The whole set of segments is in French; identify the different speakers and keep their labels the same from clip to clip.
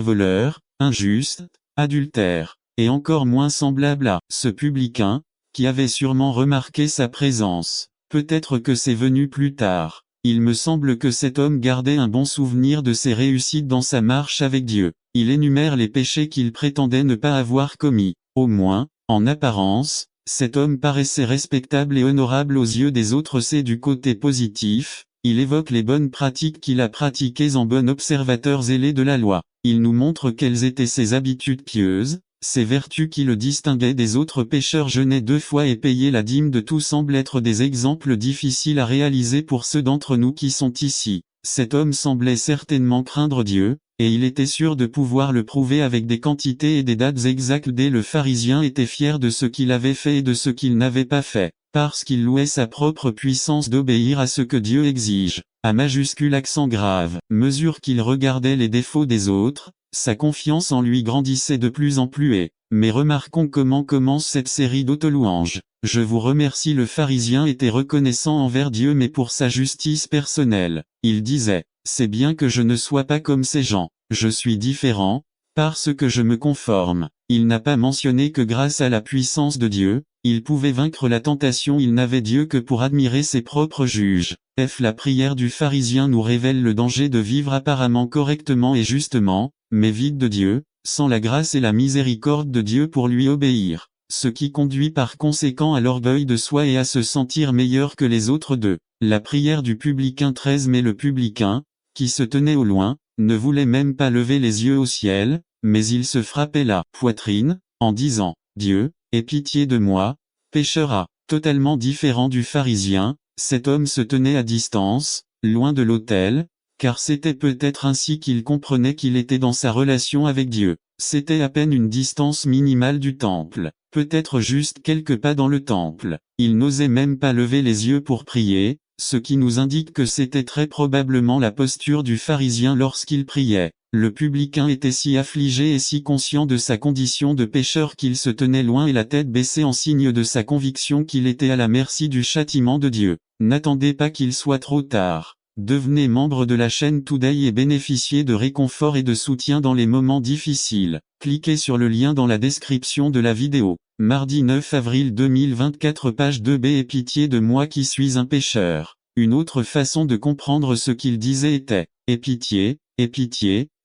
Speaker 1: voleur, injuste, adultère, et encore moins semblable à ce publicain, qui avait sûrement remarqué sa présence. Peut-être que c'est venu plus tard. Il me semble que cet homme gardait un bon souvenir de ses réussites dans sa marche avec Dieu. Il énumère les péchés qu'il prétendait ne pas avoir commis. Au moins, en apparence, cet homme paraissait respectable et honorable aux yeux des autres. C'est du côté positif, il évoque les bonnes pratiques qu'il a pratiquées en bon observateur zélé de la loi. Il nous montre quelles étaient ses habitudes pieuses, ces vertus qui le distinguaient des autres pécheurs. Jeûner 2 fois et payer la dîme de tout semble être des exemples difficiles à réaliser pour ceux d'entre nous qui sont ici. Cet homme semblait certainement craindre Dieu, et il était sûr de pouvoir le prouver avec des quantités et des dates exactes. Le pharisien était fier de ce qu'il avait fait et de ce qu'il n'avait pas fait, parce qu'il louait sa propre puissance d'obéir à ce que Dieu exige. À majuscule accent grave, mesure qu'il regardait les défauts des autres, sa confiance en lui grandissait de plus en plus mais remarquons comment commence cette série d'autolouanges. Je vous remercie. Le pharisien était reconnaissant envers Dieu mais pour sa justice personnelle. Il disait, c'est bien que je ne sois pas comme ces gens. Je suis différent, parce que je me conforme. Il n'a pas mentionné que grâce à la puissance de Dieu, il pouvait vaincre la tentation. Il n'avait Dieu que pour admirer ses propres juges. La prière du pharisien nous révèle le danger de vivre apparemment correctement et justement, mais vide de Dieu, sans la grâce et la miséricorde de Dieu pour lui obéir. Ce qui conduit par conséquent à l'orgueil de soi et à se sentir meilleur que les autres. La prière du publicain 13. Mais le publicain, qui se tenait au loin, ne voulait même pas lever les yeux au ciel, mais il se frappait la poitrine, en disant, Dieu, aie pitié de moi, pécheur. Totalement différent du pharisien, cet homme se tenait à distance, loin de l'autel, car c'était peut-être ainsi qu'il comprenait qu'il était dans sa relation avec Dieu. C'était à peine une distance minimale du temple, peut-être juste quelques pas dans le temple. Il n'osait même pas lever les yeux pour prier, ce qui nous indique que c'était très probablement la posture du pharisien lorsqu'il priait. Le publicain était si affligé et si conscient de sa condition de pécheur qu'il se tenait loin et la tête baissée en signe de sa conviction qu'il était à la merci du châtiment de Dieu. N'attendez pas qu'il soit trop tard. Devenez membre de la chaîne Today et bénéficiez de réconfort et de soutien dans les moments difficiles. Cliquez sur le lien dans la description de la vidéo. Mardi 9 avril 2024 page 2b. Aie pitié de moi qui suis un pécheur. Une autre façon de comprendre ce qu'il disait était, aie pitié,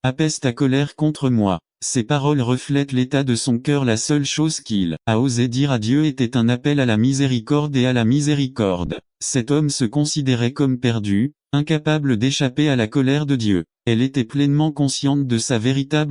Speaker 1: apaise ta colère contre moi. Ces paroles reflètent l'état de son cœur. La seule chose qu'il a osé dire à Dieu était un appel à la miséricorde et à la miséricorde. Cet homme se considérait comme perdu, incapable d'échapper à la colère de Dieu. Elle était pleinement consciente de sa véritable